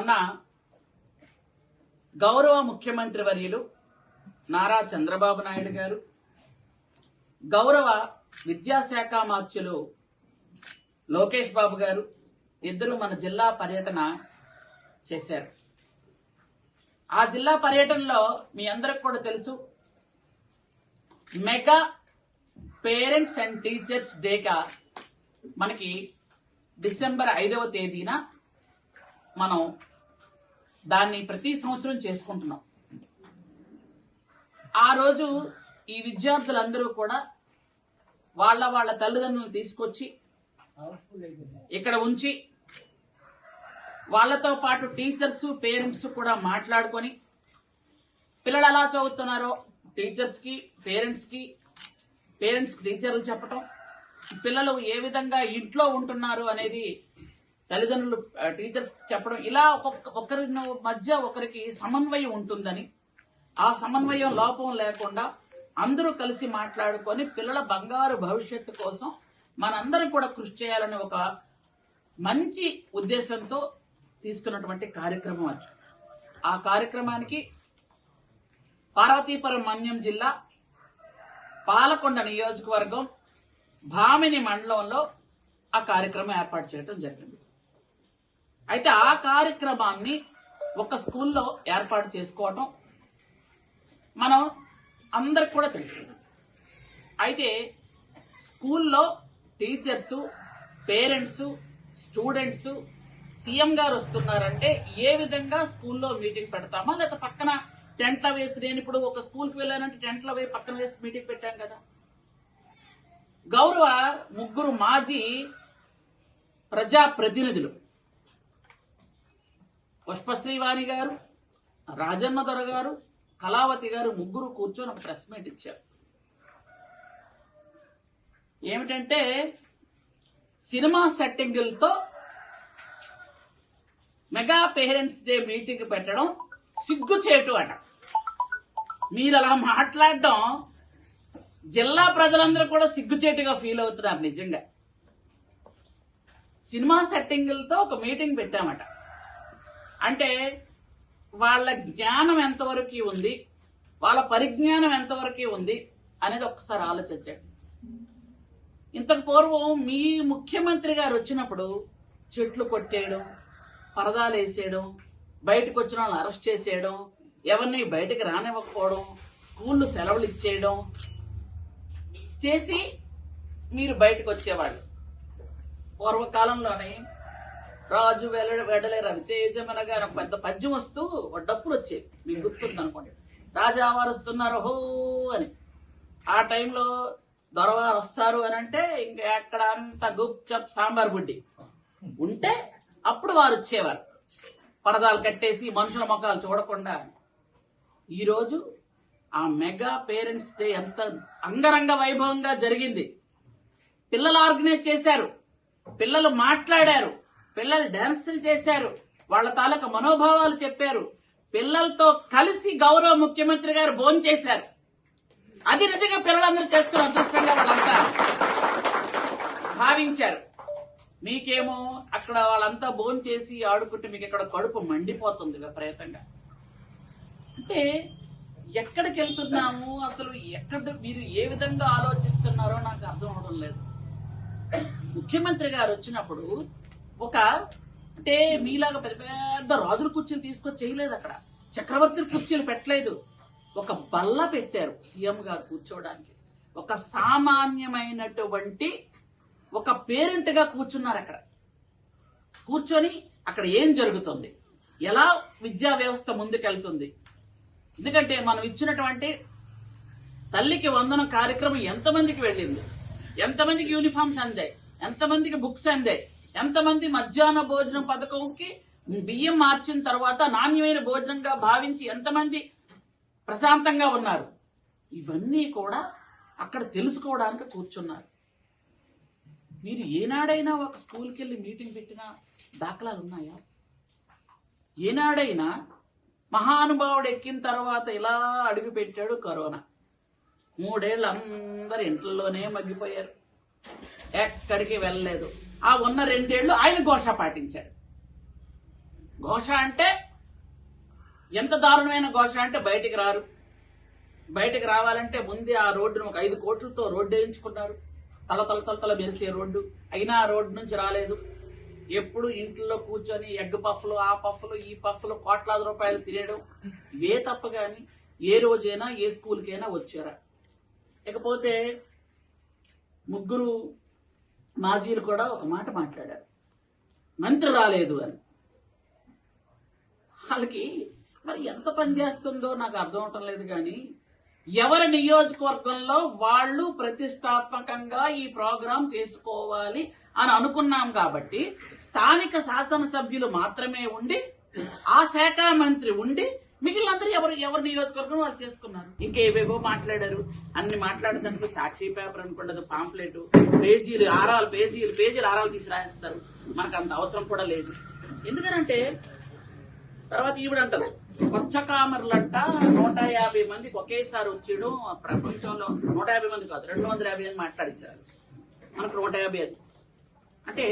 మొన్న గౌరవ ముఖ్యమంత్రి వర్యులు నారా చంద్రబాబు నాయుడు గారు, గౌరవ విద్యాశాఖ మార్చులు లోకేష్ బాబు గారు ఇద్దరు మన జిల్లా పర్యటన చేశారు. ఆ జిల్లా పర్యటనలో మీ అందరికి కూడా తెలుసు, మెగా పేరెంట్స్ అండ్ టీచర్స్ డేగా మనకి డిసెంబర్ 5వ తేదీన మనం దాన్ని ప్రతి సంవత్సరం చేసుకుంటున్నాం. ఆ రోజు ఈ విద్యార్థులందరూ కూడా వాళ్ళ తల్లిదండ్రులను తీసుకొచ్చి ఇక్కడ ఉంచి వాళ్ళతో పాటు టీచర్స్ పేరెంట్స్ కూడా మాట్లాడుకొని పిల్లలు ఎలా చదువుతున్నారో టీచర్స్కి పేరెంట్స్కి టీచర్లు చెప్పటం, పిల్లలు ఏ విధంగా ఇంట్లో ఉంటున్నారు అనేది తల్లిదండ్రులు టీచర్స్ చెప్పడం, ఇలా ఒకరి మధ్య ఒకరికి సమన్వయం ఉంటుందని, ఆ సమన్వయం లోపం లేకుండా అందరూ కలిసి మాట్లాడుకొని పిల్లల బంగారు భవిష్యత్తు కోసం మనందరం కూడా కృషి చేయాలనే ఒక మంచి ఉద్దేశంతో తీసుకున్నటువంటి కార్యక్రమం అది. ఆ కార్యక్రమానికి పార్వతీపురం మన్యం జిల్లా పాలకొండ నియోజకవర్గం భామిని మండలంలో ఆ కార్యక్రమం ఏర్పాటు చేయడం జరిగింది. అయితే ఆ కార్యక్రమాన్ని ఒక స్కూల్లో ఏర్పాటు చేసుకోవటం మనం అందరికి కూడా తెలుసు. అయితే స్కూల్లో టీచర్స్, పేరెంట్స్, స్టూడెంట్స్ సీఎం గారు వస్తున్నారంటే ఏ విధంగా స్కూల్లో మీటింగ్ పెడతామా, లేకపోతే పక్కన టెంట్ల వేసి, నేను ఇప్పుడు ఒక స్కూల్కి వెళ్ళానంటే టెంట్ల వేసి పక్కన వేసి మీటింగ్ పెట్టాం కదా. గౌరవ 3 మాజీ ప్రజాప్రతినిధులు పుష్పశ్రీవాణి గారు, రాజన్న దొర గారు, కళావతి గారు ముగ్గురు కూర్చొని ఒక ప్రెస్ మీట్ ఇచ్చారు. ఏమిటంటే సినిమా సెట్టింగులతో మెగా పేరెంట్స్ డే మీటింగ్ పెట్టడం సిగ్గుచేటు అట. మీరు అలా మాట్లాడడం జిల్లా ప్రజలందరూ కూడా సిగ్గుచేటుగా ఫీల్ అవుతున్నారు. నిజంగా సినిమా సెట్టింగులతో ఒక మీటింగ్ పెట్టామట అంటే వాళ్ళ జ్ఞానం ఎంతవరకు ఉంది, వాళ్ళ పరిజ్ఞానం ఎంతవరకు ఉంది అనేది ఒకసారి ఆలోచించండి. ఇంతకు పూర్వం మీ ముఖ్యమంత్రి గారు వచ్చినప్పుడు చెట్లు కొట్టేయడం, పరదాలు వేసేయడం, బయటకు వచ్చిన వాళ్ళని అరెస్ట్ చేసేయడం, ఎవరిని బయటకు రానివ్వకపోవడం, స్కూళ్ళు సెలవులు ఇచ్చేయడం చేసి మీరు బయటకు వచ్చేవాళ్ళు. పూర్వకాలంలోనే రాజు వెడలే రవితేజమనగా పెద్ద పద్యం వస్తూ డప్పులు వచ్చేవి, మీకు గుర్తుంది అనుకోండి. రాజావారు వస్తున్నారు హో అని. ఆ టైంలో దొరవారు వస్తారు అని అంటే ఇంకా ఎక్కడ అంత గుప్ చప్ సాంబార్ బుడ్డి ఉంటే అప్పుడు వారు వచ్చేవారు, పరదాలు కట్టేసి మనుషుల ముఖాలు చూడకుండా. ఈరోజు ఆ మెగా పేరెంట్స్ డే ఎంత అంగరంగ వైభవంగా జరిగింది. పిల్లలు ఆర్గనైజ్ చేశారు, పిల్లలు మాట్లాడారు, పిల్లలు డాన్సులు చేశారు, వాళ్ళ తాలూకా మనోభావాలు చెప్పారు, పిల్లలతో కలిసి గౌరవ ముఖ్యమంత్రి గారు భోజనం చేశారు. అది నిజంగా పిల్లలందరూ చేసుకున్న అదృష్టంగా వాళ్ళంతా భావించారు. మీకేమో అక్కడ వాళ్ళంతా భోజనం చేసి ఆడుకుంటే మీకు ఇక్కడ కడుపు మండిపోతుంది విపరీతంగా. అంటే ఎక్కడికి వెళ్తున్నాము, అసలు మీరు ఏ విధంగా ఆలోచిస్తున్నారో నాకు అర్థం అవడం లేదు. ముఖ్యమంత్రి గారు వచ్చినప్పుడు అంటే మీలాగా పెద్ద పెద్ద రాజుల కుర్చీలు తీసుకొచ్చి చేయలేదు, అక్కడ చక్రవర్తుల కుర్చీలు పెట్టలేదు, ఒక బల్ల పెట్టారు సీఎం గారు కూర్చోవడానికి. ఒక సామాన్యమైనటువంటి ఒక పేరెంట్ గా కూర్చున్నారు. అక్కడ కూర్చొని అక్కడ ఏం జరుగుతుంది, ఎలా విద్యా వ్యవస్థ ముందుకెళ్తుంది. ఎందుకంటే మనం ఇచ్చినటువంటి తల్లికి వందనం కార్యక్రమం ఎంతమందికి వెళ్ళింది, ఎంతమందికి యూనిఫామ్స్ అందాయి, ఎంతమందికి బుక్స్ అందాయి, ఎంతమంది మధ్యాహ్న భోజనం పథకంకి బియ్యం మార్చిన తర్వాత నాణ్యమైన భోజనంగా భావించి ఎంతమంది ప్రశాంతంగా ఉన్నారు. ఇవన్నీ కూడా అక్కడ తెలుసుకోవడానికి కూర్చున్నారు. మీరు ఏనాడైనా ఒక స్కూల్కి వెళ్ళి మీటింగ్ పెట్టిన దాఖలాలు ఉన్నాయా? ఏనాడైనా మహానుభావుడు ఎక్కిన తర్వాత ఇలా అడుగు పెట్టాడు కరోనా, 3 ఏళ్ళు అందరు ఇంట్లోనే మగ్గిపోయారు, ఎక్కడికి వెళ్ళలేదు. ఆ ఉన్న 2 ఏళ్ళు ఆయన ఘోష పాటించాడు. ఘోష అంటే ఎంత దారుణమైన ఘోష అంటే బయటికి రారు. బయటికి రావాలంటే ముందే ఆ రోడ్డును ఒక 5 కోట్లతో రోడ్డు వేయించుకున్నారు. తల మెరిసే రోడ్డు. అయినా ఆ రోడ్డు నుంచి రాలేదు. ఎప్పుడు ఇంట్లో కూర్చొని ఎగ్ పఫ్లు, ఆ పఫ్లు, ఈ పఫ్లు, కోట్లాది రూపాయలు తినేయడం ఇవే తప్ప కానీ ఏ రోజైనా ఏ స్కూల్కైనా వచ్చారా? ఇకపోతే ముగ్గురు మాజీలు కూడా ఒక మాట మాట్లాడారు, మంత్రి రాలేదు అని. వాళ్ళకి మరి ఎంత పని చేస్తుందో నాకు అర్థం అవటం లేదు. కానీ ఎవరి నియోజకవర్గంలో వాళ్ళు ప్రతిష్టాత్మకంగా ఈ ప్రోగ్రాం చేసుకోవాలి అని అనుకున్నాం కాబట్టి స్థానిక శాసనసభ్యులు మాత్రమే ఉండి, ఆ శాఖ మంత్రి ఉండి, మిగిలినందరూ ఎవరి నియోజకవర్గం వాళ్ళు చేసుకున్నారు. ఇంకేవేవో మాట్లాడారు. అన్ని మాట్లాడేదానికి సాక్షి పేపర్ అనుకుంటది, పాంప్లెట్, పేజీలు ఆరాలు తీసి రాయిస్తారు. మనకు అంత అవసరం కూడా లేదు. ఎందుకనంటే తర్వాత ఈవిడంటారు పచ్చకామర్లంట 150 మందికి ఒకేసారి వచ్చేయడం ప్రపంచంలో 150 మంది కాదు 250 అని మాట్లాడేశారు. మనకు 150 అది అంటే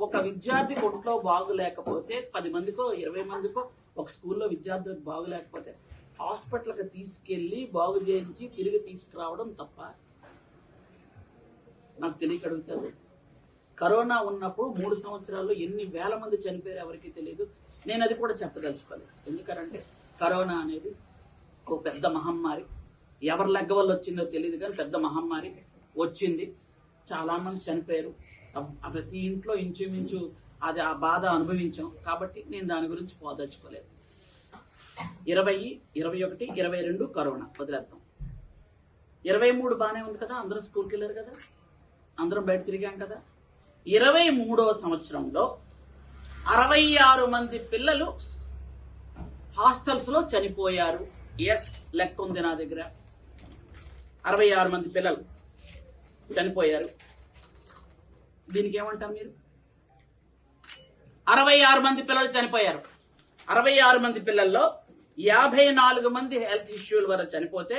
ఒక విద్యార్థికి ఒంట్లో బాగులేకపోతే 10 మందికో 20 మందికో ఒక స్కూల్లో విద్యార్థులకు బాగులేకపోతే హాస్పిటల్కి తీసుకెళ్లి బాగు చేయించి తిరిగి తీసుకురావడం తప్ప? నాకు తెలియక అడుగుతారు. కరోనా ఉన్నప్పుడు 3 సంవత్సరాల్లో ఎన్ని వేల మంది చనిపోయారు ఎవరికి తెలియదు. నేను అది కూడా చెప్పదలుచుకోలేదు. ఎందుకంటే కరోనా అనేది ఒక పెద్ద మహమ్మారి. ఎవరి లెగ్గ వల్ల వచ్చిందో తెలియదు కానీ పెద్ద మహమ్మారి వచ్చింది. చాలా మంది చనిపోయారు. ప్రతి ఇంట్లో ఇంచుమించు అది ఆ బాధ అనుభవించాం. కాబట్టి నేను దాని గురించి పోదలుచుకోలేదు. 20, 21, 22 కరోనా వదిలేద్దాం. 23 బాగానే ఉంది కదా, అందరూ స్కూల్కి వెళ్ళారు కదా, అందరం బయట తిరిగాం కదా. 23వ సంవత్సరంలో 66 మంది పిల్లలు హాస్టల్స్ లో చనిపోయారు. ఎస్, లెక్క ఉంది నా దగ్గర. 66 మంది పిల్లలు చనిపోయారు. దీనికి ఏమంటారు మీరు? 66 మంది పిల్లలు చనిపోయారు. 66 మంది పిల్లల్లో 54 మంది హెల్త్ ఇష్యూల వల్ల చనిపోతే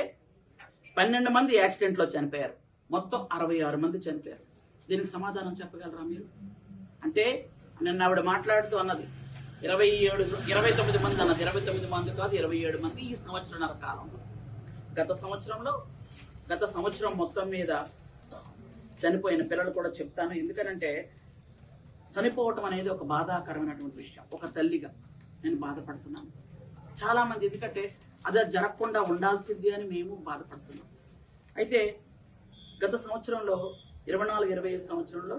12 మంది యాక్సిడెంట్ లో చనిపోయారు. మొత్తం 66 మంది చనిపోయారు. దీనికి సమాధానం చెప్పగలరా మీరు? అంటే నిన్న ఆవిడ మాట్లాడుతూ అన్నది 29 మంది అన్నది. 29 మంది కాదు, 27 మంది ఈ సంవత్సరన్నర కాలంలో. గత సంవత్సరం మొత్తం మీద చనిపోయిన పిల్లలు కూడా చెప్తాను. ఎందుకనంటే చనిపోవటం అనేది ఒక బాధాకరమైనటువంటి విషయం. ఒక తల్లిగా నేను బాధపడుతున్నాను. చాలా మంది ఎందుకంటే అది జరగకుండా ఉండాల్సింది అని మేము బాధపడుతున్నాం. అయితే గత సంవత్సరంలో 24-25 సంవత్సరంలో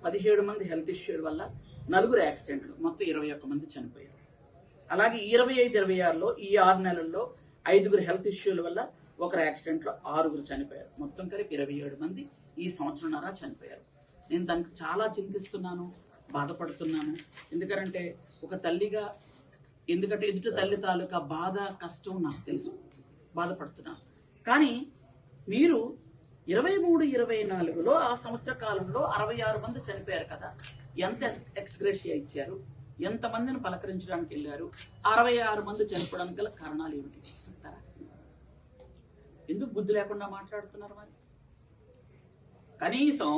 17 మంది హెల్త్ ఇష్యూల వల్ల 4 యాక్సిడెంట్లు, మొత్తం 21 మంది చనిపోయారు. అలాగే 25-26లో ఈ 6 నెలల్లో 5 హెల్త్ ఇష్యూల వల్ల 1 యాక్సిడెంట్లో 6 చనిపోయారు. మొత్తం కలిపి 27 మంది ఈ సంవత్సరంన్నర చనిపోయారు. నేను దానికి చాలా చింతిస్తున్నాను, బాధపడుతున్నాను. ఎందుకంటే ఒక తల్లిగా, ఎందుకంటే ఎదుటి తల్లి తాలూకా బాధ కష్టం నాకు తెలుసు, బాధపడుతున్నాను. కానీ మీరు 23-24లో ఆ సంవత్సర కాలంలో 66 మంది చనిపోయారు కదా, ఎంత ఎక్స్గ్రేషియా ఇచ్చారు? ఎంతమందిని పలకరించడానికి వెళ్ళారు? 66 మంది చనిపోవడానికి గల కారణాలు ఏమిటి చెప్తారా? ఎందుకు బుద్ధి లేకుండా మాట్లాడుతున్నారు? మరి కనీసం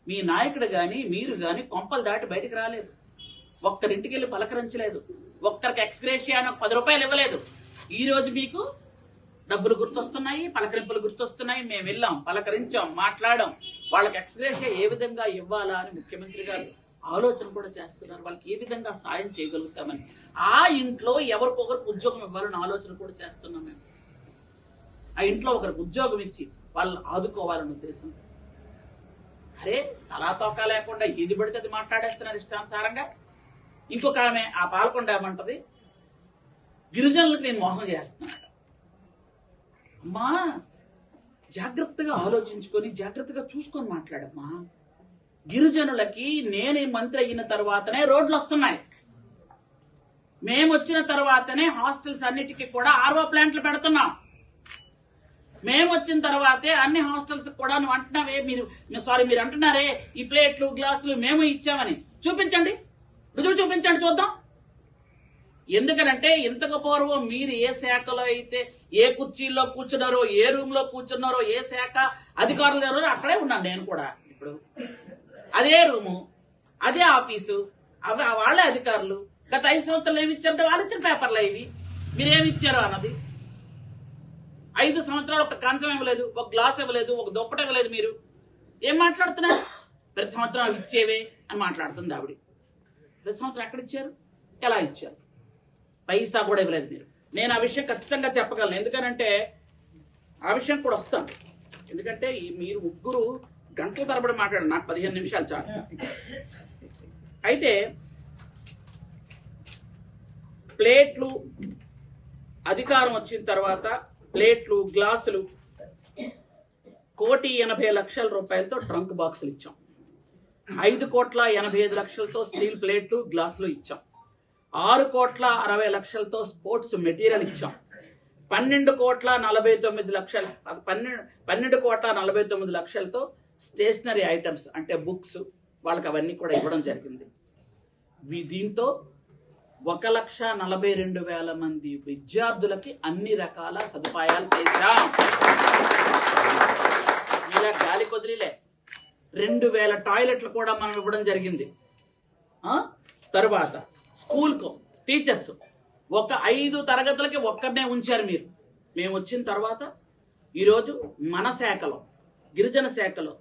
మీ నాయకుడు గాని మీరు గాని కొంపలు దాటి బయటికి రాలేదు. ఒక్కరింటికి వెళ్ళి పలకరించలేదు. ఒక్కరికి ఎక్స్గ్రేషియా అని 10 రూపాయలు ఇవ్వలేదు. ఈ రోజు మీకు డబ్బులు గుర్తొస్తున్నాయి, పలకరింపులు గుర్తొస్తున్నాయి. మేము వెళ్ళాం, పలకరించాం, మాట్లాడాం. వాళ్ళకి ఎక్స్గ్రేషియా ఏ విధంగా ఇవ్వాలా అని ముఖ్యమంత్రి గారు ఆలోచన కూడా చేస్తున్నారు. వాళ్ళకి ఏ విధంగా సాయం చేయగలుగుతామని, ఆ ఇంట్లో ఎవరికొకరికి ఉద్యోగం ఇవ్వాలని ఆలోచన కూడా చేస్తున్నాం మేము. ఆ ఇంట్లో ఒకరికి ఉద్యోగం ఇచ్చి వాళ్ళు ఆదుకోవాలని ఉద్దేశం. అరే తలాతోక లేకుండా ఏది పడితే అది మాట్లాడేస్తున్నారు ఇష్టానుసారంగా. ఇంకొక ఆమె ఆ పాల్కొండ ఏమంటది, గిరిజనులకు నేను మోహం చేస్తున్నాడు. అమ్మా జాగ్రత్తగా ఆలోచించుకొని జాగ్రత్తగా చూసుకొని మాట్లాడమ్మా. గిరిజనులకి నేను మంత్రి అయిన తర్వాతనే రోడ్లు వస్తున్నాయి. మేము వచ్చిన తర్వాతనే హాస్టల్స్ అన్నిటికీ కూడా ఆర్ఓ ప్లాంట్లు పెడుతున్నాం. మేము వచ్చిన తర్వాతే అన్ని హాస్టల్స్ కూడా నువ్వు అంటున్నావే, మీరు అంటున్నారే ఈ ప్లేట్లు గ్లాసులు మేము ఇచ్చామని. చూపించండి, రుజువు చూపించండి చూద్దాం. ఎందుకనంటే ఇంతకు పూర్వం మీరు ఏ శాఖలో అయితే ఏ కుర్చీల్లో కూర్చున్నారో, ఏ రూమ్ లో కూర్చున్నారో, ఏ శాఖ అధికారులు ఎవరో అక్కడే ఉన్నాను నేను కూడా. ఇప్పుడు అదే రూము, అదే ఆఫీసు, వాళ్ళే అధికారులు, గత 5 సంవత్సరాలు ఏమి ఇచ్చారంటే వాళ్ళు ఇచ్చిన పేపర్లు ఇవి, మీరేమి ఇచ్చారు అన్నది. 5 సంవత్సరాలు ఒక కంచం ఇవ్వలేదు, ఒక గ్లాస్ ఇవ్వలేదు, ఒక దుప్పట ఇవ్వలేదు. మీరు ఏం మాట్లాడుతున్నారు? ప్రతి సంవత్సరం అవి ఇచ్చేవే అని మాట్లాడుతుంది ఆవిడ. ప్రతి సంవత్సరం ఎక్కడ ఇచ్చారు, ఎలా ఇచ్చారు? పైసా కూడా ఇవ్వలేదు మీరు. నేను ఆ విషయం ఖచ్చితంగా చెప్పగలను, ఎందుకనంటే ఆ విషయం కూడా వస్తాను. ఎందుకంటే మీరు ముగ్గురు గంటల తరబడి మాట్లాడారు, నాకు 15 నిమిషాలు చాలు. అయితే ప్లేట్లు అధికారం వచ్చిన తర్వాత ప్లేట్లు, గ్లాసులు 1,80,00,000 రూపాయలతో ట్రంక్ బాక్సులు ఇచ్చాం. 5,85,00,000తో స్టీల్ ప్లేట్లు, గ్లాసులు ఇచ్చాం. 6,60,00,000తో స్పోర్ట్స్ మెటీరియల్ ఇచ్చాం. 12,49,00,000తో స్టేషనరీ ఐటమ్స్ అంటే బుక్స్ వాళ్ళకి అవన్నీ కూడా ఇవ్వడం జరిగింది. దీంతో 1,42,000 మంది విద్యార్థులకి అన్ని రకాల సదుపాయాలు చేశాం. ఇలా గాలి కొదిలిలే 2,000 టాయిలెట్లు కూడా మనం ఇవ్వడం జరిగింది. తరువాత స్కూల్కు టీచర్స్ ఒక 5 తరగతులకి ఒక్కరినే ఉంచారు మీరు. మేము వచ్చిన తర్వాత ఈరోజు మన శాఖలో, గిరిజన శాఖలో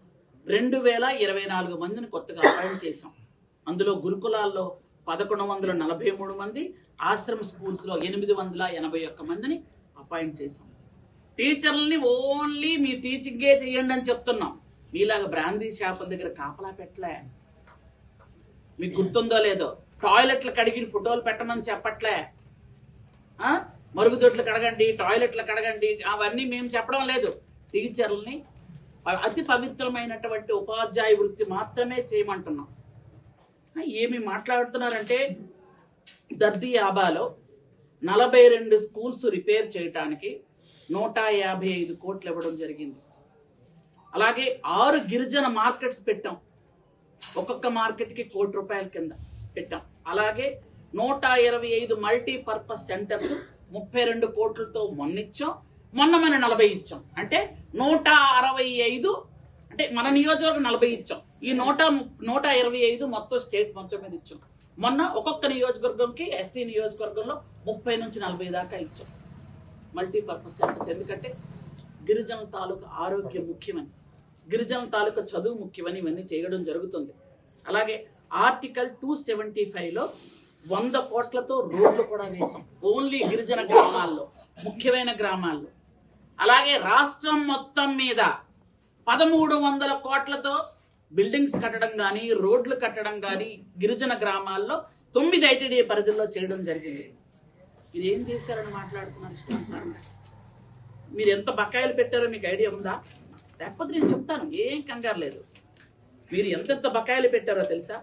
2,024 మందిని కొత్తగా అపాయింట్ చేశాం. అందులో గురుకులాల్లో 1,143 మంది, ఆశ్రమ స్కూల్స్ లో 881 మందిని అపాయింట్ చేశాం. టీచర్లని ఓన్లీ మీ టీచింగే చేయండి అని చెప్తున్నాం. మీలాగా బ్రాందీ షాపుల దగ్గర కాపలా పెట్టలే. మీకు గుర్తుందో లేదో, టాయిలెట్లు కడిగి ఫోటోలు పెట్టమని చెప్పట్లే. మరుగుదొడ్లు కడగండి, టాయిలెట్లు కడగండి, అవన్నీ మేము చెప్పడం లేదు. టీచర్లని అతి పవిత్రమైనటువంటి ఉపాధ్యాయ వృత్తి మాత్రమే చేయమంటున్నాం. ఏమి మాట్లాడుతున్నారంటే దర్దియాబాలో 42 స్కూల్స్ రిపేర్ చేయడానికి 155 కోట్లు ఇవ్వడం జరిగింది. అలాగే 6 గిరిజన మార్కెట్స్ పెట్టాం. ఒక్కొక్క మార్కెట్కి ₹1,00,00,000 కింద పెట్టాం. అలాగే 125 మల్టీపర్పస్ సెంటర్స్ 32 కోట్లతో మొన్నిచ్చాం. మొన్న 40 ఇచ్చాం. అంటే 165, అంటే మన నియోజకవర్గం 40 ఇచ్చాం. ఈ 125 మొత్తం స్టేట్ మొత్తం మీద ఇచ్చాం. మొన్న ఒక్కొక్క నియోజకవర్గంకి ఎస్టీ నియోజకవర్గంలో 30 నుంచి 40 దాకా ఇచ్చాం మల్టీపర్పస్ సెంటర్స్. ఎందుకంటే గిరిజనుల తాలూకు ఆరోగ్యం ముఖ్యమని, గిరిజనుల తాలూకు చదువు ముఖ్యమని ఇవన్నీ చేయడం జరుగుతుంది. అలాగే ఆర్టికల్ 275లో 100 కోట్లతో రోడ్లు కూడా వేసాం, ఓన్లీ గిరిజన గ్రామాల్లో, ముఖ్యమైన గ్రామాల్లో. అలాగే రాష్ట్రం మొత్తం మీద 1,300 కోట్లతో బిల్డింగ్స్ కట్టడం కానీ, రోడ్లు కట్టడం కానీ గిరిజన గ్రామాల్లో 9 ఐటీడీ పరిధిలో చేయడం జరిగింది. ఇది ఏం చేశారని మాట్లాడుతున్నారు ఇష్టానుసారంగా. మీరు ఎంత బకాయిలు పెట్టారో మీకు ఐడియా ఉందా? లేకపోతే నేను చెప్తాను, ఏం కంగారు లేదు. మీరు ఎంతెంత బకాయిలు పెట్టారో తెలుసా?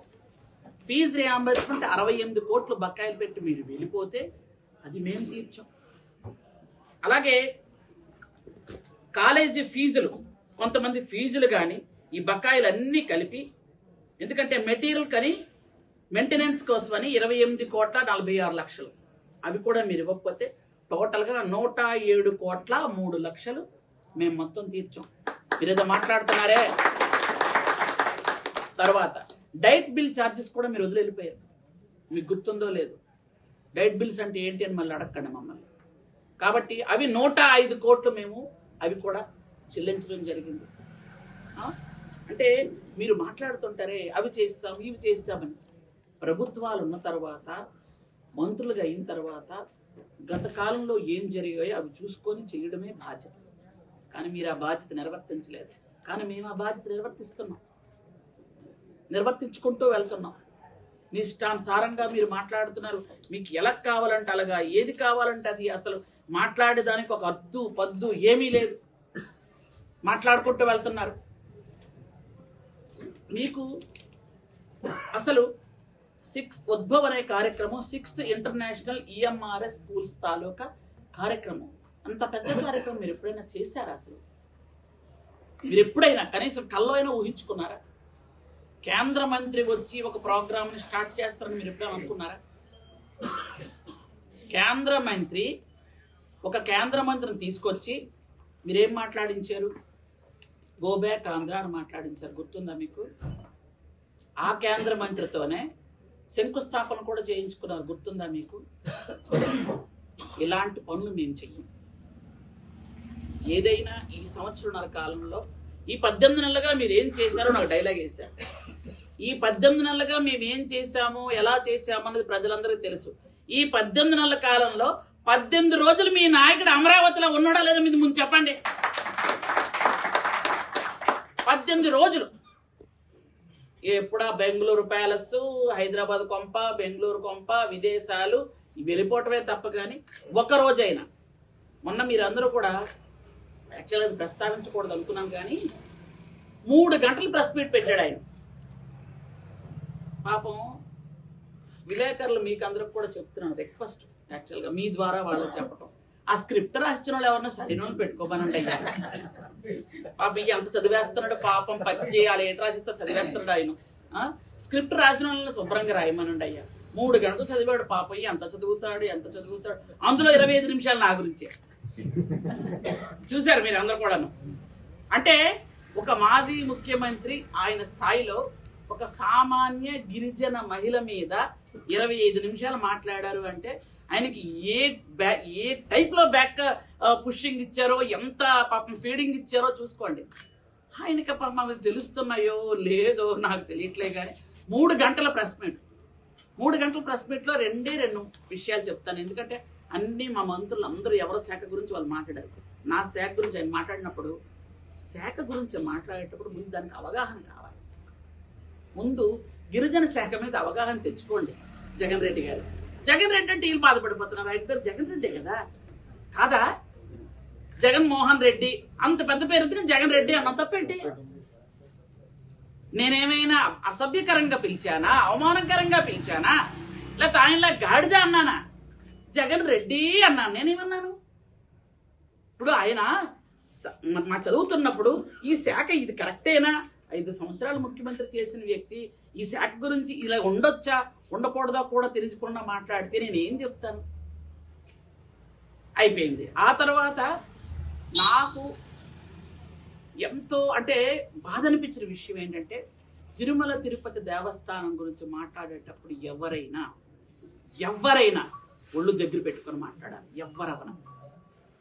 ఫీజు రియంబర్స్మెంట్ 68 కోట్లు బకాయిలు పెట్టి మీరు వెళ్ళిపోతే అది మేము తీర్చాం. అలాగే కాలేజీ ఫీజులు, కొంతమంది ఫీజులు కానీ ఈ బకాయిలన్నీ కలిపి, ఎందుకంటే మెటీరియల్ కానీ మెయింటెనెన్స్ కోసమని 28,46,00,000 అవి కూడా మీరు ఇవ్వకపోతే టోటల్గా 107,03,00,000 మేము మొత్తం తీర్చాం. మీరేదో మాట్లాడుతున్నారే. తర్వాత డైట్ బిల్ ఛార్జెస్ కూడా మీరు వదిలి వెళ్ళిపోయారు. మీకు గుర్తుందో లేదు, డైట్ బిల్స్ అంటే ఏంటి అని మళ్ళీ అడగండి మమ్మల్ని. కాబట్టి అవి 105 కోట్లు మేము అవి కూడా చెల్లించడం జరిగింది. అంటే మీరు మాట్లాడుతుంటారే అవి చేస్తాం ఇవి చేస్తామని. ప్రభుత్వాలు ఉన్న తర్వాత, మంత్రులుగా అయిన తర్వాత గత కాలంలో ఏం జరిగాయో అవి చూసుకొని చేయడమే బాధ్యత. కానీ మీరు ఆ బాధ్యత నిర్వర్తించలేదు. కానీ మేము ఆ బాధ్యత నిర్వర్తించుకుంటూ వెళ్తున్నాం. మీ ఇష్టానుసారంగా మీరు మాట్లాడుతున్నారు. మీకు ఎలా కావాలంటే అలాగా, ఏది కావాలంటే అది. అసలు మాట్లాడేదానికి ఒక అద్దు పద్దు ఏమీ లేదు, మాట్లాడుకుంటూ వెళ్తున్నారు. మీకు అసలు 6th ఉద్భవ్ అనే కార్యక్రమం 6th ఇంటర్నేషనల్ EMRS స్కూల్స్ తాలూకా కార్యక్రమం, అంత పెద్ద కార్యక్రమం మీరు ఎప్పుడైనా చేశారా? అసలు మీరు ఎప్పుడైనా కనీసం కల్లో అయినా ఊహించుకున్నారా? కేంద్ర మంత్రి వచ్చి ఒక ప్రోగ్రామ్ ని స్టార్ట్ చేస్తారని మీరు ఎప్పుడైనా అనుకున్నారా? కేంద్ర మంత్రిని తీసుకొచ్చి మీరేం మాట్లాడించారు? గో బ్యాక్ ఆంధ్ర అని మాట్లాడించారు. గుర్తుందా మీకు? ఆ కేంద్ర మంత్రితోనే శంకుస్థాపన కూడా చేయించుకున్నారు, గుర్తుందా మీకు? ఇలాంటి పనులు మేము చెయ్యం. ఏదైనా ఈ సంవత్సరంన్నర కాలంలో ఈ 18 నెలలుగా మీరు ఏం చేశారో నాకు డైలాగ్ వేశారు. ఈ 18 నెలలుగా మేము ఏం చేశామో ఎలా చేశామో అన్నది ప్రజలందరికీ తెలుసు. ఈ 18 నెలల కాలంలో 18 రోజులు మీ నాయకుడు అమరావతిలో ఉన్నాడా లేదా మీరు ముందు చెప్పండి. 18 రోజులు ఎప్పుడా బెంగళూరు ప్యాలెస్, హైదరాబాద్ కొంప, బెంగళూరు కొంప, విదేశాలు వెళ్ళిపోవటమే తప్ప కానీ ఒక్కరోజైనా. మొన్న మీరందరూ కూడా యాక్చువల్గా అది ప్రస్తావించకూడదు అనుకున్నాం కానీ 3 గంటలు ప్రెస్ మీట్ పెట్టాడు ఆయన. పాపం విలేకరులు మీకు అందరికి కూడా చెప్తున్నాను, రిక్వెస్ట్ యాక్చువల్గా మీ ద్వారా వాళ్ళకి చెప్పటం, ఆ స్క్రిప్ట్ రాసిన వాళ్ళు ఎవరన్నా సరైన వాళ్ళు పెట్టుకోమనండి అయ్యా. పాపం ఎంత చదివేస్తున్నాడు, పాపం పచ్చి వాళ్ళు ఏంటి రాసిస్తే చదివేస్తున్నాడు ఆయన. స్క్రిప్ట్ రాసిన వాళ్ళని శుభ్రంగా రాయమనండి అయ్యా. 3 గంటలు చదివాడు పాపం, ఎంత చదువుతాడు. అందులో 25 నిమిషాలు నా గురించే చూశారు మీరు అందరు కూడాను. అంటే ఒక మాజీ ముఖ్యమంత్రి ఆయన స్థాయిలో ఒక సామాన్య గిరిజన మహిళ మీద 25 నిమిషాలు మాట్లాడారు అంటే ఆయనకి ఏ టైప్ లో బ్యాక్ పుషింగ్ ఇచ్చారో, ఎంత పాపం ఫీడింగ్ ఇచ్చారో చూసుకోండి. ఆయనకి పాపం తెలుస్తున్నాయో లేదో నాకు తెలియట్లే కానీ 3 గంటల ప్రెస్ మీట్. 3 గంటల ప్రెస్ మీట్ లో 2 విషయాలు చెప్తాను. ఎందుకంటే అన్ని మా మంత్రులు అందరూ ఎవరి శాఖ గురించి వాళ్ళు మాట్లాడారు. నా శాఖ గురించి ఆయన మాట్లాడినప్పుడు, శాఖ గురించి మాట్లాడేటప్పుడు ముందు దానికి అవగాహన కావాలి. ముందు గిరిజన శాఖ మీద అవగాహన తెచ్చుకోండి. జగన్ రెడ్డి గారు అంటే వీళ్ళు బాధపడిపోతున్నారు. ఆయన పేరు జగన్ రెడ్డి కదా, కాదా? జగన్మోహన్ రెడ్డి అంత పెద్ద పేరు జగన్ రెడ్డి అన్న తప్పేంటి? నేనేమైనా అసభ్యకరంగా పిలిచానా, అవమానకరంగా పిలిచానా, లేకపోతే ఆయనలా గాడిద అన్నానా? జగన్ రెడ్డి అన్నాను. నేనేమన్నాను? ఇప్పుడు ఆయన మా చదువుతున్నప్పుడు ఈ శాఖ ఇది కరెక్టేనా, 5 సంవత్సరాలు ముఖ్యమంత్రి చేసిన వ్యక్తి ఈ శాఖ గురించి ఇలా ఉండొచ్చా ఉండకూడదా కూడా తెలుసుకుండా మాట్లాడితే నేను ఏం చెప్తాను? అయిపోయింది. ఆ తర్వాత నాకు ఎంతో అంటే బాధ అనిపించిన విషయం ఏంటంటే, తిరుమల తిరుపతి దేవస్థానం గురించి మాట్లాడేటప్పుడు ఎవరైనా ఒళ్ళు దగ్గర పెట్టుకొని మాట్లాడాలి. ఎవరవన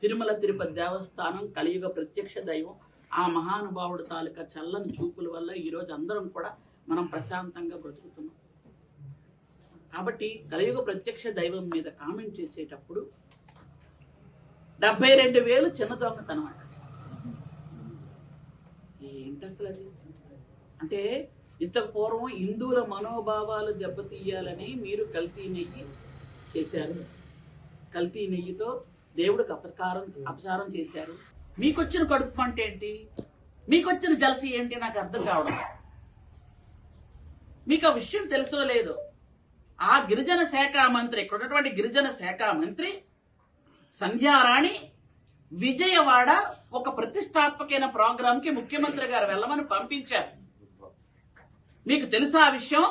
తిరుమల తిరుపతి దేవస్థానం కలియుగ ప్రత్యక్ష దైవం. ఆ మహానుభావుడు తాలూకా చల్లని చూపుల వల్ల ఈరోజు అందరం కూడా మనం ప్రశాంతంగా బ్రతుకుతున్నాం. కాబట్టి కలియుగ ప్రత్యక్ష దైవం మీద కామెంట్ చేసేటప్పుడు 72,000 చిన్న దొంగతనం అంట. ఏంటి అసలు అది? అంటే ఇంతకు పూర్వం హిందువుల మనోభావాలు దెబ్బతీయాలని మీరు కల్తీ నెయ్యి చేశారు. కల్తీ నెయ్యితో దేవుడికి అపచారం చేశారు. మీకొచ్చిన కడుపు అంటే ఏంటి, మీకొచ్చిన జలసి ఏంటి నాకు అర్థం కావడం. మీకు ఆ విషయం తెలుసో లేదో, ఆ గిరిజన శాఖ మంత్రి, ఇక్కడ ఉన్నటువంటి గిరిజన శాఖ మంత్రి సంధ్యారాణి విజయవాడ ఒక ప్రతిష్టాత్మకమైన ప్రోగ్రామ్ కి ముఖ్యమంత్రి గారు వెళ్ళమని పంపించారు. మీకు తెలుసా ఆ విషయం?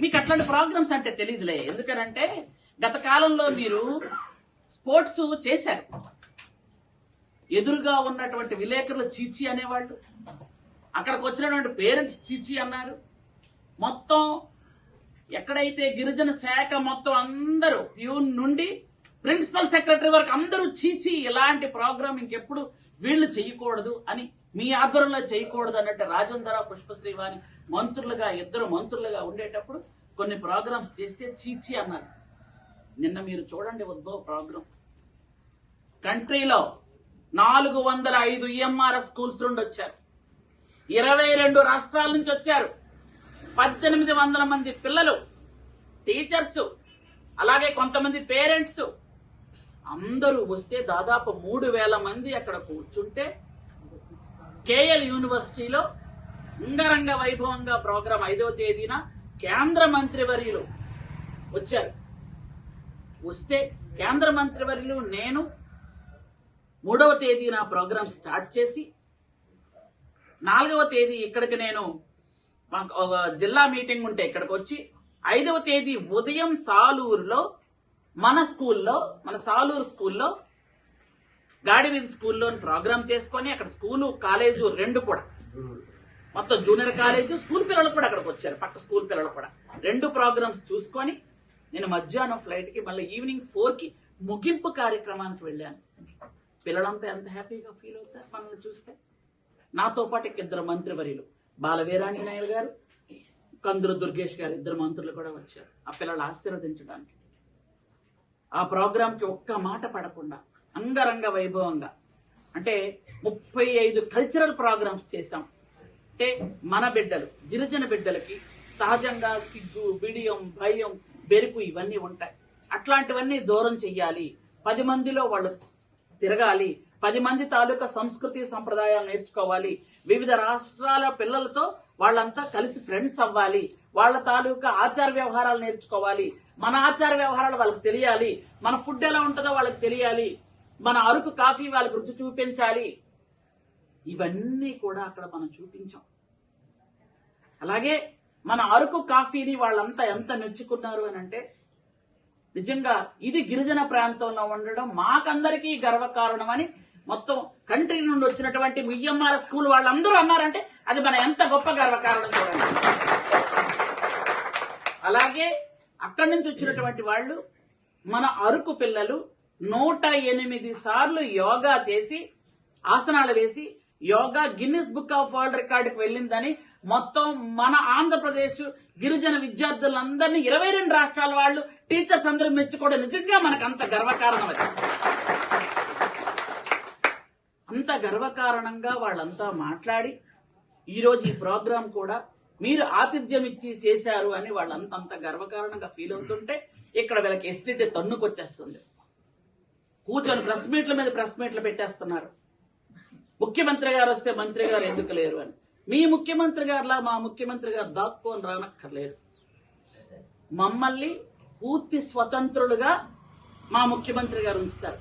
మీకు అట్లాంటి ప్రోగ్రామ్స్ అంటే తెలియదులే. ఎందుకనంటే గత కాలంలో మీరు స్పోర్ట్స్ చేశారు. ఎదురుగా ఉన్నటువంటి విలేకరులు చీచి అనేవాళ్ళు, అక్కడికి వచ్చినటువంటి పేరెంట్స్ చీచి అన్నారు. మొత్తం ఎక్కడైతే గిరిజన శాఖ మొత్తం అందరూ ప్యూన్ నుండి ప్రిన్సిపల్ సెక్రటరీ వరకు అందరూ చీచి, ఇలాంటి ప్రోగ్రామ్ ఇంకెప్పుడు వీళ్ళు చేయకూడదు అని, మీ ఆధ్వర్యంలో చేయకూడదు అన్నట్టు రాజేంద్ర పుష్పశ్రీవాణి మంత్రులుగా 2 మంత్రులుగా ఉండేటప్పుడు కొన్ని ప్రోగ్రామ్స్ చేస్తే చీచి అన్నారు. నిన్న మీరు చూడండి ఉద్భవ ప్రోగ్రాం. కంట్రీలో 405 EMRS స్కూల్స్ నుండి వచ్చారు, 22 రాష్ట్రాల నుంచి వచ్చారు, 1800 మంది పిల్లలు, టీచర్స్, అలాగే కొంతమంది పేరెంట్స్ అందరూ వస్తే దాదాపు 3000 మంది అక్కడ కూర్చుంటే కేఎల్ యూనివర్సిటీలో అంగరంగ వైభవంగా ప్రోగ్రాం 5వ తేదీన కేంద్ర మంత్రివర్యులు వచ్చారు. వస్తే కేంద్ర మంత్రివర్యులు నేను 3వ తేదీన ప్రోగ్రాం స్టార్ట్ చేసి 4వ తేదీ ఇక్కడికి నేను జిల్లా మీటింగ్ ఉంటే ఇక్కడికి వచ్చి 5వ తేదీ ఉదయం సాలూరులో మన సాలూరు స్కూల్లో గాడివీధి స్కూల్లో ప్రోగ్రాం చేసుకొని అక్కడ స్కూలు కాలేజు 2 కూడా మొత్తం జూనియర్ కాలేజ్ స్కూల్ పిల్లలు కూడా అక్కడికి వచ్చారు, పక్క స్కూల్ పిల్లలు కూడా. 2 ప్రోగ్రామ్స్ చూసుకొని నేను మధ్యాహ్నం ఫ్లైట్కి మళ్ళీ ఈవినింగ్ 4కి ముగింపు కార్యక్రమానికి వెళ్ళాను. పిల్లలంతా ఎంత హ్యాపీగా ఫీల్ అవుతారు మనల్ని చూస్తే. నాతో పాటు 2 మంత్రివర్యులు, బాలవీరాంజనేయులు గారు, కందులు దుర్గేష్ గారు, 2 మంత్రులు కూడా వచ్చారు ఆ పిల్లలు ఆశీర్వదించడానికి. ఆ ప్రోగ్రాంకి ఒక్క మాట పడకుండా అంగరంగ వైభవంగా, అంటే 35 కల్చరల్ ప్రోగ్రామ్స్ చేశాం. అంటే మన బిడ్డలు, గిరిజన బిడ్డలకి సహజంగా సిగ్గు, బిడియం, భయం, బెరుకు ఇవన్నీ ఉంటాయి. అట్లాంటివన్నీ దూరం చెయ్యాలి. 10 మందిలో వాళ్ళు తిరగాలి, 10 మంది తాలూకా సంస్కృతి సంప్రదాయాలు నేర్చుకోవాలి, వివిధ రాష్ట్రాల పిల్లలతో వాళ్ళంతా కలిసి ఫ్రెండ్స్ అవ్వాలి, వాళ్ళ తాలూకా ఆచార వ్యవహారాలు నేర్చుకోవాలి, మన ఆచార వ్యవహారాలు వాళ్ళకి తెలియాలి, మన ఫుడ్ ఎలా ఉంటుందో వాళ్ళకి తెలియాలి, మన అరకు కాఫీ వాళ్ళకి రుచి చూపించాలి. ఇవన్నీ కూడా అక్కడ మనం చూపించాం. అలాగే మన అరకు కాఫీని వాళ్ళంతా ఎంత మెచ్చుకున్నారు అని అంటే, నిజంగా ఇది గిరిజన ప్రాంతంలో ఉండడం మాకందరికీ గర్వకారణం అని మొత్తం కంట్రీ నుండి వచ్చినటువంటి ముయ్యమ్మాల స్కూల్ వాళ్ళందరూ అన్నారంటే అది మన ఎంత గొప్ప గర్వకారణం చూడండి. అలాగే అక్కడి నుంచి వచ్చినటువంటి వాళ్ళు, మన అరకు పిల్లలు 108 సార్లు యోగా చేసి ఆసనాలు వేసి yoga Guinness book of world రికార్డుకి వెళ్ళిందని మొత్తం మన ఆంధ్రప్రదేశ్ గిరిజన విద్యార్థులందరినీ 22 రాష్ట్రాల వాళ్ళు టీచర్స్ అందరూ మెచ్చుకోవడం నిజంగా మనకు అంత గర్వకారణం. అది అంత గర్వకారణంగా వాళ్ళంతా మాట్లాడి ఈరోజు ఈ ప్రోగ్రాం కూడా మీరు ఆతిథ్యం ఇచ్చి చేశారు అని వాళ్ళంతా అంత గర్వకారణంగా ఫీల్ అవుతుంటే ఇక్కడ వీళ్ళకి ఎస్టీటీ తన్నుకొచ్చేస్తుంది. కూర్చొని ప్రెస్ మీట్లు పెట్టేస్తున్నారు. ముఖ్యమంత్రి గారు వస్తే మంత్రి గారు ఎందుకు లేరు అని. మీ ముఖ్యమంత్రి గారులా మా ముఖ్యమంత్రి గారు దాక్కొని రానక్కర్లేరు. మమ్మల్ని పూర్తి స్వతంత్రులుగా మా ముఖ్యమంత్రి గారు ఉంచుతారు.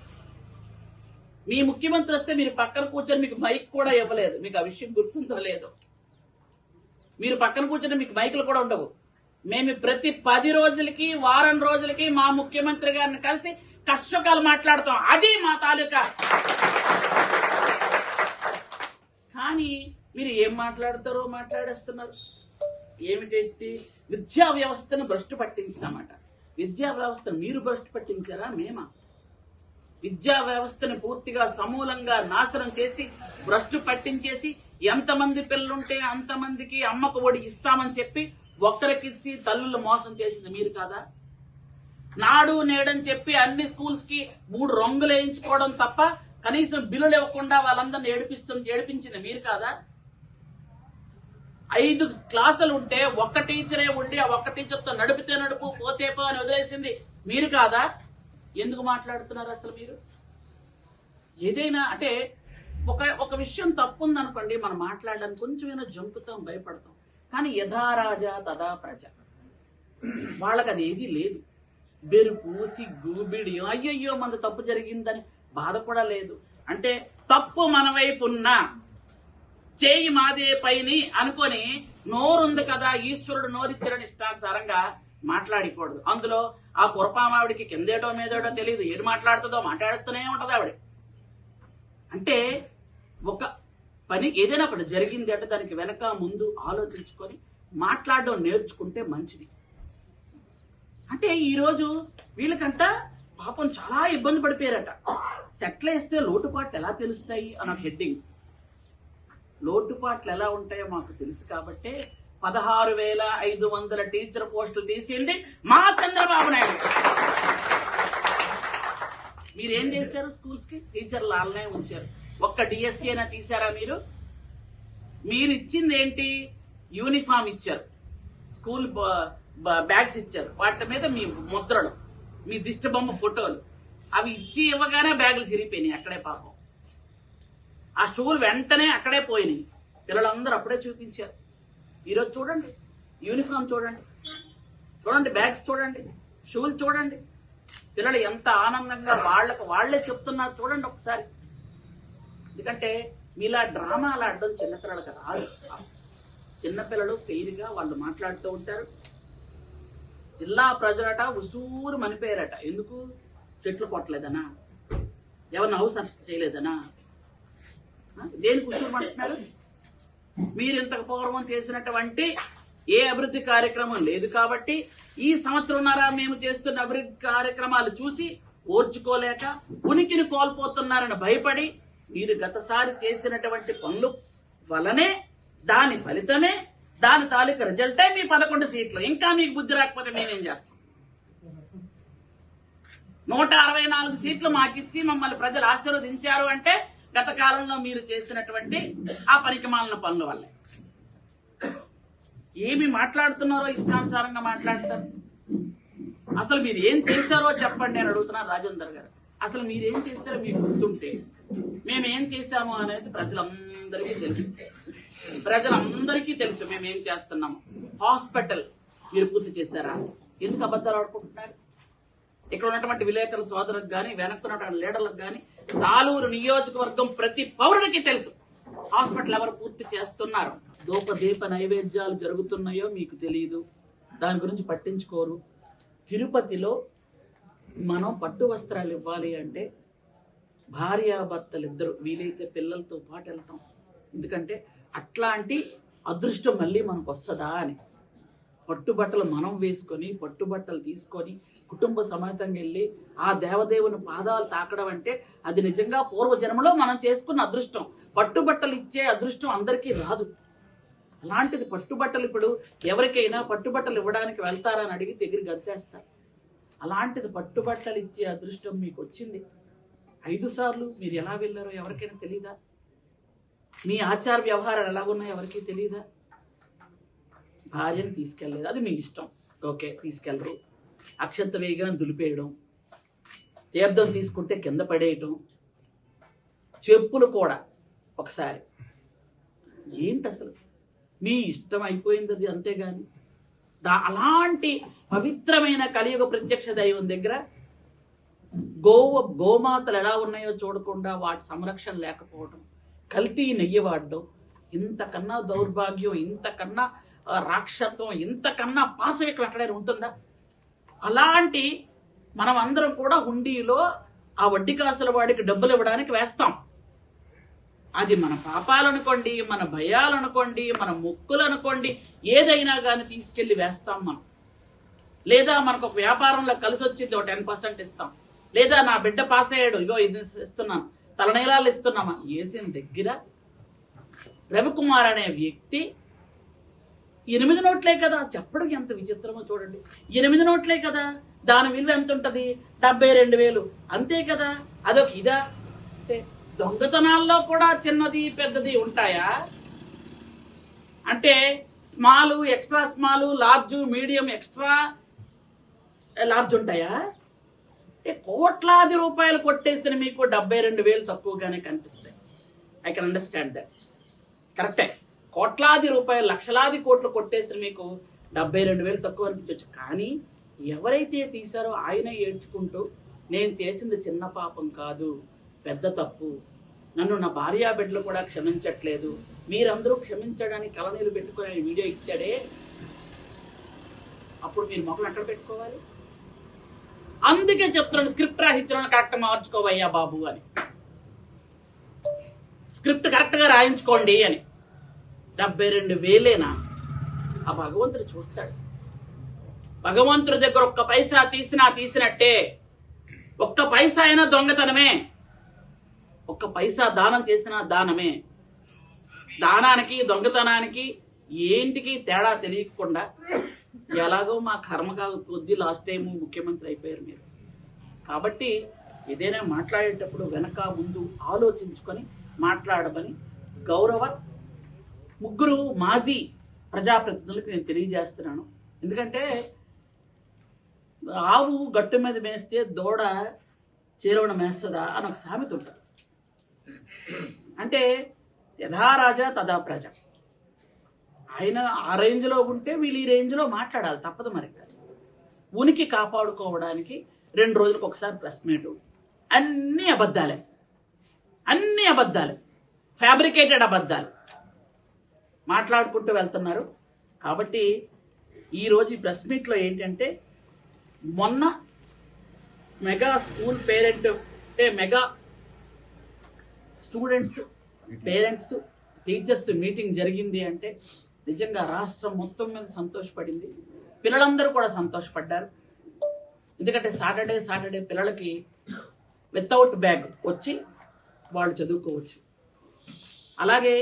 మీ ముఖ్యమంత్రి వస్తే మీరు పక్కన కూర్చొని మీకు మైక్ కూడా ఇవ్వలేదు. మీకు ఆ విషయం గుర్తుందో లేదో. మీరు పక్కన కూర్చొని మీకు మైకులు కూడా ఉండవు. మేము ప్రతి 10 రోజులకి వారం రోజులకి మా ముఖ్యమంత్రి గారిని కలిసి కష్టకాలు మాట్లాడతాం. అది మా తాలూకా. కానీ మీరు ఏం మాట్లాడతారో మాట్లాడేస్తున్నారు. ఏమిటంటే విద్యా వ్యవస్థను భ్రష్టు పట్టించామట. విద్యా వ్యవస్థను మీరు భ్రష్టు పట్టించారా? మేమా? విద్యా వ్యవస్థను పూర్తిగా సమూలంగా నాశనం చేసి భ్రష్టు పట్టించేసి ఎంతమంది పిల్లలుంటే అంతమందికి అమ్మకు ఒడి ఇస్తామని చెప్పి ఒక్కరికిచ్చి తల్లులు మోసం చేసింది మీరు కాదా? నాడు నేడని చెప్పి అన్ని స్కూల్స్ కి 3 రంగులు వేయించుకోవడం తప్ప కనీసం బిల్లులు ఇవ్వకుండా వాళ్ళందరినీ ఏడిపించింది మీరు కాదా? 5 క్లాసులు ఉంటే ఒక్క టీచరే ఉండి ఆ ఒక్క టీచర్తో నడిపితే నడుపు పోతే పో అని వదిలేసింది మీరు కాదా? ఎందుకు మాట్లాడుతున్నారు అసలు మీరు? ఏదైనా అంటే ఒక విషయం తప్పు ఉందనుకోండి, మనం మాట్లాడడానికి కొంచెమైనా జంపుతాం, భయపడతాం. కానీ యథా రాజా తదా ప్రజ. వాళ్ళకి అది ఏదీ లేదు. బెరుపు, సిగ్గు, బిడియం, అయ్యయ్యో మన తప్పు జరిగిందని బాధ కూడా లేదు. అంటే తప్పు మన వైపు ఉన్నా చేయి మాదే పైని అనుకొని నోరుంది కదా ఈశ్వరుడు నోరిచ్చారని ఇష్టానుసారంగా మాట్లాడకూడదు. అందులో ఆ కురపామావిడికి కిందేటో మీదేటో తెలియదు, ఏడు మాట్లాడుతుందో మాట్లాడుతూనే ఉంటది ఆవిడ. అంటే ఒక పని ఏదైనా ఒకటి జరిగింది అంటే దానికి వెనక ముందు ఆలోచించుకొని మాట్లాడడం నేర్చుకుంటే మంచిది. అంటే ఈరోజు వీళ్ళకంట పాపం చాలా ఇబ్బంది పడిపోయారట. సెట్లు వేస్తే లోటుపాట్లు ఎలా తెలుస్తాయి అన్న హెడ్డింగ్. లోటుపాట్లు ఎలా ఉంటాయో మాకు తెలుసు కాబట్టి 16,500 టీచర్ పోస్టులు తీసింది మా చంద్రబాబు నాయుడు. మీరేం చేశారు? స్కూల్స్ కి టీచర్లు అలానే ఉంచారు. ఒక్క డిఎస్సీ అయినా తీసారా మీరు? మీరు ఇచ్చింది ఏంటి? యూనిఫామ్ ఇచ్చారు, స్కూల్ బ్యాగ్స్ ఇచ్చారు, వాటి మీద మీ ముద్రలు, మీ దిష్టి బొమ్మ ఫోటోలు. అవి ఇచ్చి ఇవ్వగానే బ్యాగులు చిరిగిపోయినాయి అక్కడే పాపం. ఆ షూలు వెంటనే అక్కడే పోయినాయి. పిల్లలందరూ అప్పుడే చూపించారు. ఈరోజు చూడండి, యూనిఫామ్ చూడండి, బ్యాగ్స్ చూడండి, షూలు చూడండి. పిల్లలు ఎంత ఆనందంగా వాళ్లే చెప్తున్నారు చూడండి ఒకసారి. ఎందుకంటే మీలా డ్రామాలు ఆడడం చిన్నపిల్లలకు రాదు. చిన్నపిల్లలు ఫెయిర్గా వాళ్ళు మాట్లాడుతూ ఉంటారు. జిల్లా ప్రజలట ఉసూరు మనిపోయారట. ఎందుకు? చెట్లు కొట్టలేదనా? ఎవరిని హౌస్ అరెస్ట్ చేయలేదనా? దేనికి ఉసూరు అంటున్నారు? మీరు ఇంతకు పూర్వం చేసినటువంటి ఏ అభివృద్ధి కార్యక్రమం లేదు కాబట్టి ఈ సంవత్సరంన్నర మేము చేస్తున్న అభివృద్ధి కార్యక్రమాలు చూసి ఓర్చుకోలేక ఉనికిని కోల్పోతున్నారని భయపడి మీరు గతసారి చేసినటువంటి పనులు వలనే దాని ఫలితమే దాని తాలూకు రిజల్టే మీ 11 సీట్లు. ఇంకా మీకు బుద్ధి రాకపోతే మేమేం చేస్తాం? 164 సీట్లు మాకిచ్చి మమ్మల్ని ప్రజలు ఆశీర్వదించారు అంటే గత కాలంలో మీరు చేసినటువంటి ఆ పనికిమాలిన పనుల వల్లే. ఏమి మాట్లాడుతున్నారో ఇష్టానుసారంగా మాట్లాడతారు. అసలు మీరు ఏం చేశారో చెప్పండి అని అడుగుతున్నారు రాజేందర్ గారు. అసలు మీరేం చేశారో మీకు గుర్తుంటే మేమేం చేశామో అనేది ప్రజలందరికీ తెలుసు. మేమేం చేస్తున్నాము. హాస్పిటల్ మీరు పూర్తి చేశారా? ఎందుకు అబద్ధాలు ఆడుకుంటున్నారు? ఇక్కడ ఉన్నటువంటి విలేకరుల సోదరులకు గాని వెనక్కున్నటువంటి లీడర్లకు గాని సాలూరు నియోజకవర్గం ప్రతి పౌరుడికి తెలుసు హాస్పిటల్ ఎవరు పూర్తి చేస్తున్నారు. దీప నైవేద్యాలు జరుగుతున్నాయో మీకు తెలియదు, దాని గురించి పట్టించుకోరు. తిరుపతిలో మనం పట్టు వస్త్రాలు ఇవ్వాలి అంటే భార్యాభర్తలు ఇద్దరు వీలైతే పిల్లలతో పాటు వెళ్తాం. ఎందుకంటే అట్లాంటి అదృష్టం మళ్ళీ మనకు వస్తుందా అని. పట్టుబట్టలు మనం వేసుకొని పట్టుబట్టలు తీసుకొని కుటుంబ సమేతంగా వెళ్ళి ఆ దేవదేవుని పాదాలు తాకడం అంటే అది నిజంగా పూర్వజన్మలో మనం చేసుకున్న అదృష్టం. పట్టుబట్టలు ఇచ్చే అదృష్టం అందరికీ రాదు. అలాంటిది పట్టుబట్టలు ఇప్పుడు ఎవరికైనా పట్టుబట్టలు ఇవ్వడానికి వెళ్తారని అడిగి దగ్గర గంతేస్తారు. అలాంటిది పట్టుబట్టలు ఇచ్చే అదృష్టం మీకు వచ్చింది. 5 సార్లు మీరు ఎలా వెళ్ళారో ఎవరికైనా తెలీదా? మీ ఆచార వ్యవహారాలు ఎలా ఉన్నాయో ఎవరికీ తెలీదా? భార్యను తీసుకెళ్ళలేదు, అది మీ ఇష్టం, ఓకే తీసుకెళ్ళరు. అక్షంత వేయగానే దులిపేయడం, తీర్థం తీసుకుంటే కింద పడేయటం, చెప్పులు కూడా ఒకసారి. ఏంటి అసలు మీ ఇష్టం అయిపోయింది అది, అంతేగాని అలాంటి పవిత్రమైన కలియుగ ప్రత్యక్ష దైవం దగ్గర గోమాతలు ఎలా ఉన్నాయో చూడకుండా వాటి సంరక్షణ లేకపోవడం, కల్తీ నెయ్యి వాడడం, ఇంతకన్నా దౌర్భాగ్యం, ఇంతకన్నా రాక్షత్వం, ఇంతకన్నా పాశవికం ఎక్కడైనా ఉంటుందా? అలాంటి మనం అందరం కూడా హుండీలో ఆ వడ్డీ కాసుల వాడికి డబ్బులు ఇవ్వడానికి వేస్తాం. అది మన పాపాలు అనుకోండి, మన భయాలు అనుకోండి, మన మొక్కులు అనుకోండి, ఏదైనా కానీ తీసుకెళ్లి వేస్తాం మనం. లేదా మనకు ఒక వ్యాపారంలో కలిసి వచ్చింది, ఒక 10% ఇస్తాం. లేదా నా బిడ్డ పాస్ అయ్యాడు, ఇగో ఇది ఇస్తున్నాను, తలనీలాలు ఇస్తున్నామా. వేసిన దగ్గర రవికుమార్ అనే వ్యక్తి 8 నోట్లే కదా, చెప్పడం ఎంత విచిత్రమో చూడండి. 8 నోట్లే కదా, దాని విలువ ఎంత ఉంటది? 72,000 అంతే కదా. అదొక ఇదా అంటే దొంగతనాల్లో కూడా చిన్నది పెద్దది ఉంటాయా? అంటే small, extra small, large, medium, extra large ఉంటాయా? కోట్లాది రూపాయలు కొట్టేసిన మీకు 72,000 తక్కువగానే కనిపిస్తాయి. ఐ కెన్ అండర్స్టాండ్ దట్, కరెక్టే. కోట్లాది రూపాయలు, లక్షలాది కోట్లు కొట్టేసిన మీకు 72,000 తక్కువ అనిపించవచ్చు. కానీ ఎవరైతే తీశారో ఆయన ఏడ్చుకుంటూ, నేను చేసింది చిన్న పాపం కాదు, పెద్ద తప్పు, నన్ను నా భార్యా బిడ్డలు కూడా క్షమించట్లేదు, మీరందరూ క్షమించడానికి కలనీరు పెట్టుకుని ఆయన వీడియో ఇచ్చాడే, అప్పుడు మీరు మొక్కలు ఎక్కడ పెట్టుకోవాలి? అందుకే చెప్తున్నాను, స్క్రిప్ట్ రాయించడం కరెక్ట్ మార్చుకోవయ్యా బాబు అని, స్క్రిప్ట్ కరెక్ట్ గా రాయించుకోండి అని. 72,000 ఆ భగవంతుడు చూస్తాడు. భగవంతుడి దగ్గర ఒక్క పైసా తీసినట్టే. ఒక్క పైసా అయినా దొంగతనమే, ఒక్క పైసా దానం చేసినా దానమే. దానానికి దొంగతనానికి ఏంటికి తేడా తెలియకుండా ఎలాగో మా కర్మగా కొద్ది లాస్ట్ టైం ముఖ్యమంత్రి అయిపోయారు మీరు. కాబట్టి ఏదైనా మాట్లాడేటప్పుడు వెనక ముందు ఆలోచించుకొని మాట్లాడమని గౌరవ 3 మాజీ ప్రజాప్రతినిధులకు నేను తెలియజేస్తున్నాను. ఎందుకంటే ఆవు గట్టు మీద మేస్తే దూడ చేరువన మేస్తుందా అని ఒక సామెత ఉంటుంది. అంటే యథా రాజా తదా ప్రజ. ఆయన ఆ రేంజ్లో ఉంటే వీళ్ళు ఈ రేంజ్లో మాట్లాడాలి, తప్పదు మరి. ఉనికి కాపాడుకోవడానికి 2 రోజులకు ఒకసారి ప్రెస్ మీటు, అన్ని అబద్ధాలే, ఫ్యాబ్రికేటెడ్ అబద్ధాలు మాట్లాడుకుంటూ వెళ్తున్నారు. కాబట్టి ఈరోజు ఈ ప్రెస్ మీట్లో ఏంటంటే, మొన్న మెగా స్కూల్ పేరెంట్ అంటే mega students parents teachers meeting జరిగింది అంటే నిజంగా రాష్ట్రం మొత్తం మీద సంతోషపడింది. పిల్లలందరూ కూడా సంతోషపడ్డారు. ఎందుకంటే సాటర్డే పిల్లలకి వితౌట్ బ్యాగ్ వచ్చి వాళ్ళు చదువుకోవచ్చు. అలాగే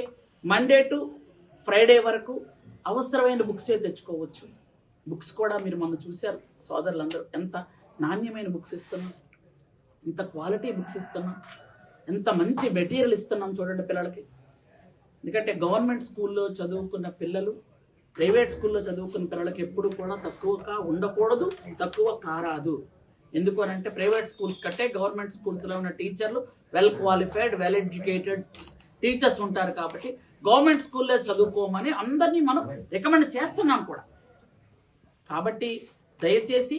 మండే టు ఫ్రైడే వరకు అవసరమైన బుక్సే తెచ్చుకోవచ్చు. బుక్స్ కూడా మీరు మొన్న చూశారు సోదరులందరూ, ఎంత నాణ్యమైన బుక్స్ ఇస్తున్నాం, ఎంత క్వాలిటీ బుక్స్ ఇస్తున్నాం, ఎంత మంచి మెటీరియల్ ఇస్తున్నాం చూడండి పిల్లలకి. ఎందుకంటే గవర్నమెంట్ స్కూల్లో చదువుకున్న పిల్లలు ప్రైవేట్ స్కూల్లో చదువుకున్న పిల్లలకి ఎప్పుడు కూడా తక్కువగా ఉండకూడదు, తక్కువ కారాదు. ఎందుకు అని అంటే ప్రైవేట్ స్కూల్స్ కంటే గవర్నమెంట్ స్కూల్స్లో ఉన్న టీచర్లు well qualified, well educated teachers ఉంటారు. కాబట్టి గవర్నమెంట్ స్కూల్లో చదువుకోమని అందరినీ మనం రికమెండ్ చేస్తున్నాం కూడా. కాబట్టి దయచేసి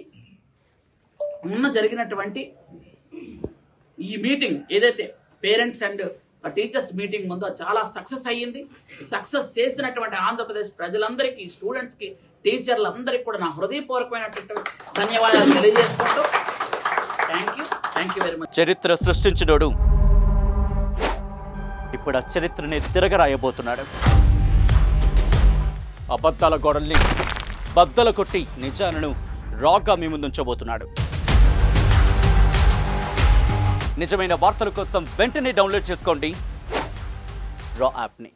మొన్న జరిగినటువంటి ఈ మీటింగ్ ఏదైతే పేరెంట్స్ అండ్ టీచర్స్ మీటింగ్ ముందు చాలా సక్సెస్ అయ్యింది. సక్సెస్ చేసినటువంటి ఆంధ్రప్రదేశ్ ప్రజలందరికీ, స్టూడెంట్స్కి, టీచర్లందరికీ కూడా నా హృదయపూర్వకమైనటువంటి ధన్యవాదాలు తెలియజేసుకుంటూ థ్యాంక్ యూ వెరీ మచ్. చరిత్ర సృష్టించినోడు ఇప్పుడు ఆ చరిత్రని తిరగరాయబోతున్నాడు. అబద్ధాల గోడల్ని బద్దలు కొట్టి నిజాలను రాగా మీ ముందుంచబోతున్నాడు. నిజమైన వార్తల కోసం వెంటనే డౌన్లోడ్ చేసుకోండి రా యాప్ని.